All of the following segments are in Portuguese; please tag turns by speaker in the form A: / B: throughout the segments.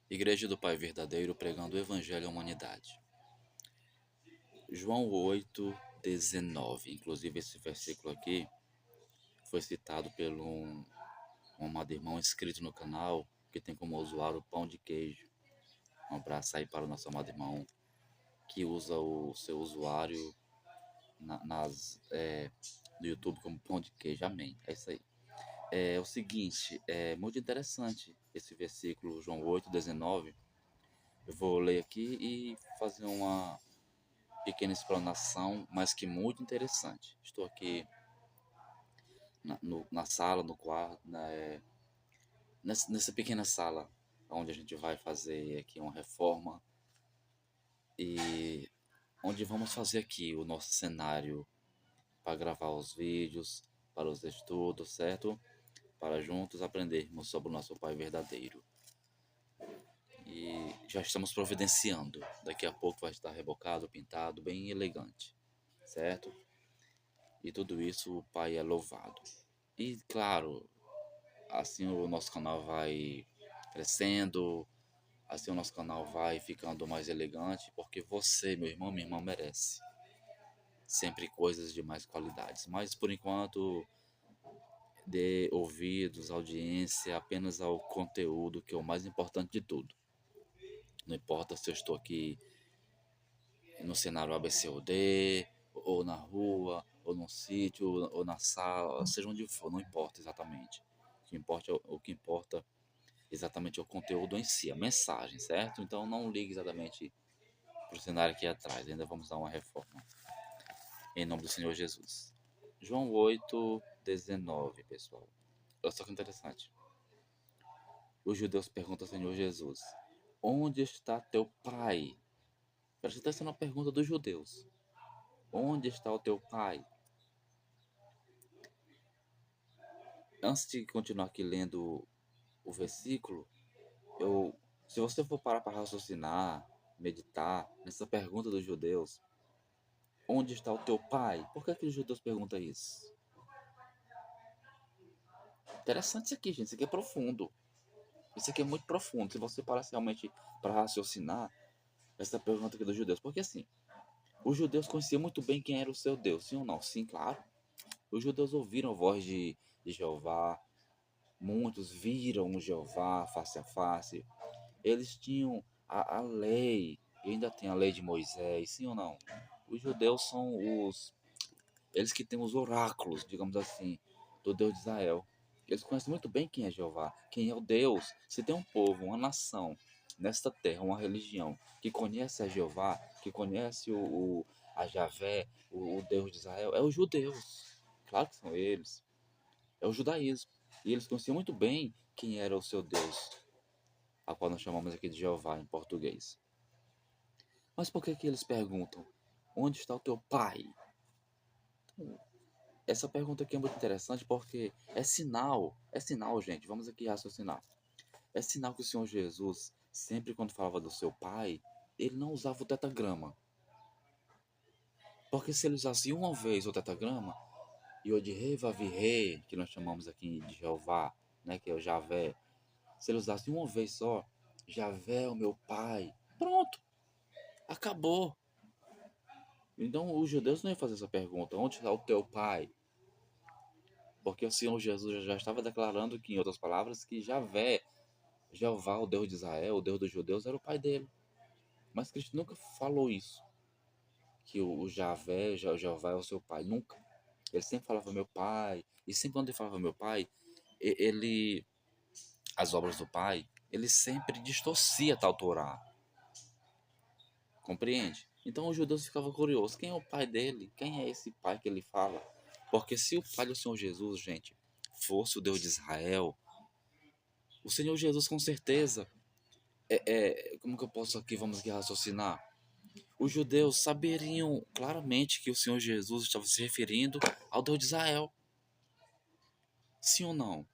A: Igreja do Pai Verdadeiro pregando o Evangelho à humanidade. João 8:19. Inclusive esse versículo aqui foi citado pelo um amado irmão inscrito no canal que tem como usuário Pão de Queijo. Um abraço aí para o nosso amado irmão que usa o seu usuário no YouTube como Pão de Queijo. Amém. É isso aí. É o seguinte, é muito interessante esse versículo, João 8:19. Eu vou ler aqui e fazer uma pequena explanação, mas que muito interessante. Estou aqui na sala, no quarto, nessa pequena sala onde a gente vai fazer aqui uma reforma e onde vamos fazer aqui o nosso cenário para gravar os vídeos, para os estudos, certo? Para juntos aprendermos sobre o nosso Pai verdadeiro. E já estamos providenciando. Daqui a pouco vai estar rebocado, pintado, bem elegante, certo? E tudo isso o Pai é louvado. E claro, assim o nosso canal vai crescendo, assim o nosso canal vai ficando mais elegante, porque você, meu irmão, minha irmã, merece sempre coisas de mais qualidades. Mas por enquanto, dê ouvidos, audiência apenas ao conteúdo, que é o mais importante de tudo. Não importa se eu estou aqui no cenário ABCD, ou na rua, ou no sítio, ou na sala, seja onde for, não importa exatamente. O que importa exatamente é o conteúdo em si, a mensagem, certo? Então não ligue exatamente para o cenário aqui atrás, ainda vamos dar uma reforma. Em nome do Senhor Jesus. João 8:19, pessoal. Olha só que interessante. Os judeus perguntam ao Senhor Jesus: Onde está teu pai? Presta atenção na pergunta dos judeus. Onde está o teu pai? Antes de continuar aqui lendo o versículo, se você for parar para raciocinar, meditar nessa pergunta dos judeus, onde está o teu pai? Por que os judeus perguntam isso? Interessante isso aqui, gente. Isso aqui é profundo. Isso aqui é muito profundo. Se você parar realmente para raciocinar essa pergunta aqui dos judeus. Porque assim, os judeus conheciam muito bem quem era o seu Deus. Sim ou não? Sim, claro. Os judeus ouviram a voz de Jeová. Muitos viram o Jeová face a face. Eles tinham a lei. E ainda tem a lei de Moisés. Sim ou não? Os judeus são eles que têm os oráculos, digamos assim, do Deus de Israel. Eles conhecem muito bem quem é Jeová, quem é o Deus. Se tem um povo, uma nação nesta terra, uma religião que conhece a Jeová, que conhece a Javé, o Deus de Israel, é os judeus. Claro que são eles. É o judaísmo. E eles conheciam muito bem quem era o seu Deus, a qual nós chamamos aqui de Jeová em português. Mas por que eles perguntam: onde está o teu pai? Essa pergunta aqui é muito interessante porque é sinal, gente, vamos aqui raciocinar. É sinal que o Senhor Jesus, sempre quando falava do seu Pai, ele não usava o tetagrama. Porque se ele usasse uma vez o tetagrama, Yod-Rei, Vav-Rei, que nós chamamos aqui de Jeová, né, que é o Javé, se ele usasse uma vez só, Javé é o meu Pai, pronto, acabou. Então os judeus não iam fazer essa pergunta: onde está o teu Pai? Porque o Senhor Jesus já estava declarando que, em outras palavras, que Jeová, o Deus de Israel, o Deus dos judeus, era o pai dele. Mas Cristo nunca falou isso, que o Jeová é o seu pai. Nunca. Ele sempre falava meu pai. E sempre quando ele falava meu pai, ele, as obras do pai, ele sempre distorcia tal Torá. Compreende? Então os judeus ficavam curiosos. Quem é o pai dele? Quem é esse pai que ele fala? Porque se o pai do Senhor Jesus, gente, fosse o Deus de Israel, o Senhor Jesus com certeza como que eu posso aqui, vamos aqui raciocinar? Os judeus saberiam claramente que o Senhor Jesus estava se referindo ao Deus de Israel. Sim ou não?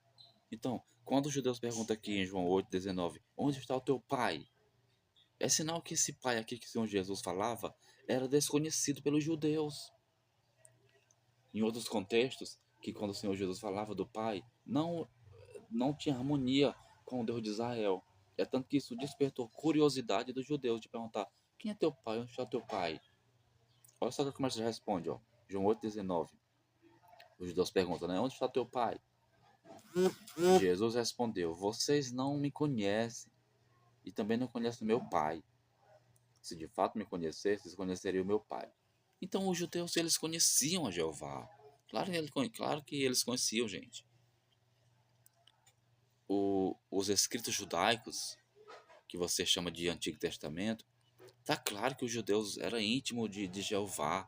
A: Então, quando os judeus perguntam aqui em João 8:19, onde está o teu pai? É sinal que esse pai aqui que o Senhor Jesus falava era desconhecido pelos judeus. Em outros contextos, que quando o Senhor Jesus falava do pai, não tinha harmonia com o Deus de Israel. É tanto que isso despertou curiosidade dos judeus de perguntar: quem é teu pai? Onde está teu pai? Olha só como ele responde, ó. João 8,19. Os judeus perguntam, né? Onde está teu pai? Jesus respondeu: vocês não me conhecem e também não conhecem meu pai. Se de fato me conhecessem, vocês conheceriam meu pai. Então os judeus, eles conheciam a Jeová. Claro que eles conheciam, gente. Os escritos judaicos, que você chama de Antigo Testamento, tá claro que os judeus eram íntimos de Jeová,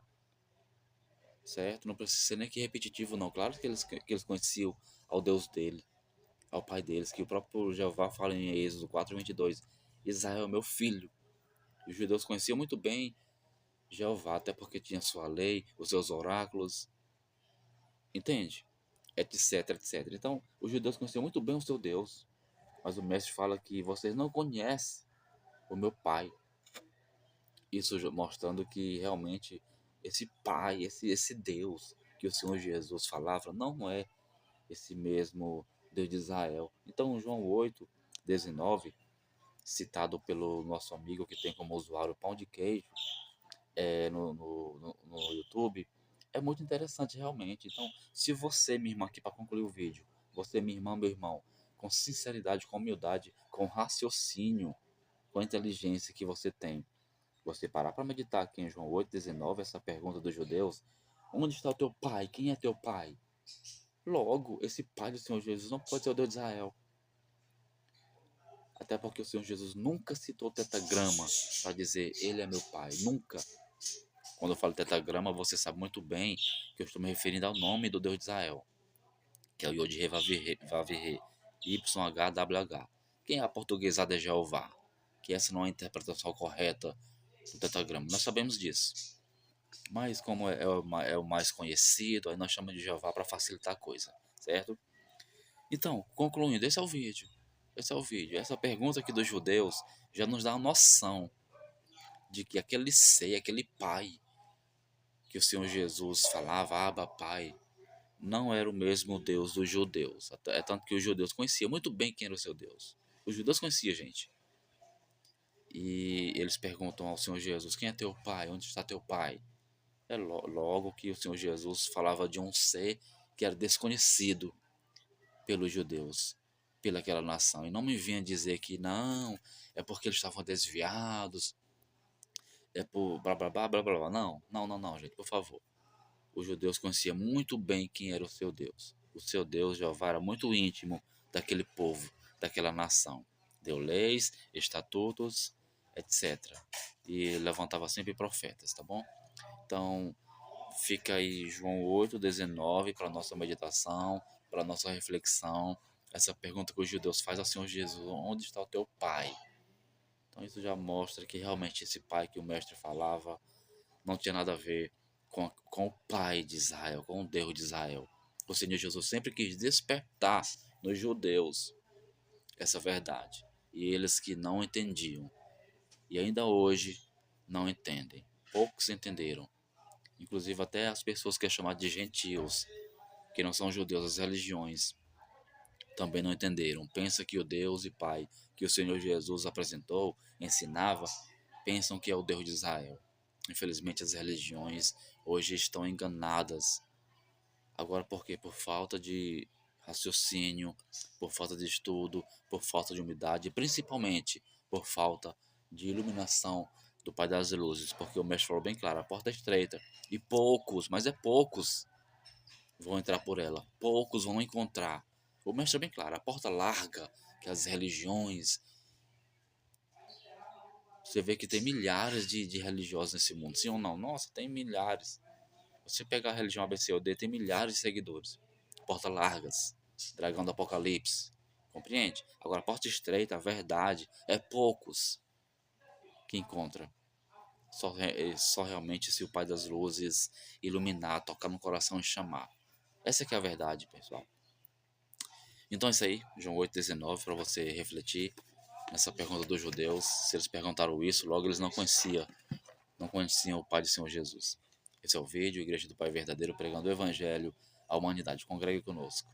A: certo? Não precisa ser nem que repetitivo, não. Claro que eles conheciam ao Deus dele, ao pai deles, que o próprio Jeová fala em Êxodo 4:22, Israel é meu filho. Os judeus conheciam muito bem Jeová, até porque tinha sua lei, os seus oráculos, entende? Etc, etc. Então, os judeus conheciam muito bem o seu Deus, mas o mestre fala que vocês não conhecem o meu pai. Isso mostrando que realmente esse pai, esse Deus que o Senhor Jesus falava, não é esse mesmo Deus de Israel. Então, João 8:19, citado pelo nosso amigo que tem como usuário Pão de Queijo, no YouTube, é muito interessante realmente. Então, se você, minha irmã, aqui para concluir o vídeo, você, minha irmã, meu irmão, com sinceridade, com humildade, com raciocínio, com a inteligência que você tem, você parar para meditar aqui em João 8,19, essa pergunta dos judeus: onde está o teu pai? Quem é teu pai? Logo, esse pai do Senhor Jesus não pode ser o Deus de Israel. Até porque o Senhor Jesus nunca citou tetragrama para dizer ele é meu pai. Nunca. Quando eu falo tetragrama, você sabe muito bem que eu estou me referindo ao nome do Deus de Israel, que é o Yod-He Vav-He, YHWH. Quem é a portuguesada é Jeová, que essa não é a interpretação correta do tetragrama. Nós sabemos disso. Mas como é o mais conhecido, aí nós chamamos de Jeová para facilitar a coisa, certo? Então, concluindo, esse é o vídeo. Esse é o vídeo. Essa pergunta aqui dos judeus já nos dá uma noção de que aquele ser, aquele pai que o Senhor Jesus falava, Abba, Pai, não era o mesmo Deus dos judeus. É tanto que os judeus conheciam muito bem quem era o seu Deus. Os judeus conheciam, gente. E eles perguntam ao Senhor Jesus: quem é teu pai? Onde está teu pai? É logo que o Senhor Jesus falava de um ser que era desconhecido pelos judeus, pelaquela nação. E não me vinha dizer que não, é porque eles estavam desviados, é por blá blá blá blá blá. Blá. Não, não, não, não, gente, por favor. Os judeus conheciam muito bem quem era o seu Deus. O seu Deus, Jeová, era muito íntimo daquele povo, daquela nação. Deu leis, estatutos, etc. E levantava sempre profetas, tá bom? Então, fica aí João 8:19 para nossa meditação, para nossa reflexão. Essa pergunta que os judeus fazem ao Senhor Jesus: onde está o teu pai? Então isso já mostra que realmente esse pai que o mestre falava não tinha nada a ver com o pai de Israel, com o Deus de Israel. O Senhor Jesus sempre quis despertar nos judeus essa verdade. E eles que não entendiam, e ainda hoje não entendem. Poucos entenderam. Inclusive até as pessoas que é chamado de gentios, que não são judeus, as religiões, também não entenderam. Pensa que o Deus e Pai que o Senhor Jesus apresentou, ensinava, pensam que é o Deus de Israel. Infelizmente as religiões hoje estão enganadas. Agora por quê? Por falta de raciocínio, por falta de estudo, por falta de humildade, e principalmente por falta de iluminação do Pai das Luzes, porque o mestre falou bem claro, a porta é estreita e poucos, mas é poucos, vão entrar por ela, poucos vão encontrar. O mestre é bem claro, a porta larga que as religiões, você vê que tem milhares de religiosos nesse mundo, sim ou não? Nossa, tem milhares. Você pegar a religião ABCD, tem milhares de seguidores. Porta largas, dragão do apocalipse, compreende? Agora, porta estreita, a verdade, é poucos que encontra. Só realmente se o Pai das Luzes iluminar, tocar no coração e chamar. Essa que é a verdade, pessoal. Então é isso aí, João 8,19, para você refletir nessa pergunta dos judeus. Se eles perguntaram isso, logo eles não conheciam o Pai do Senhor Jesus. Esse é o vídeo, Igreja do Pai Verdadeiro, pregando o Evangelho à humanidade. Congregue conosco.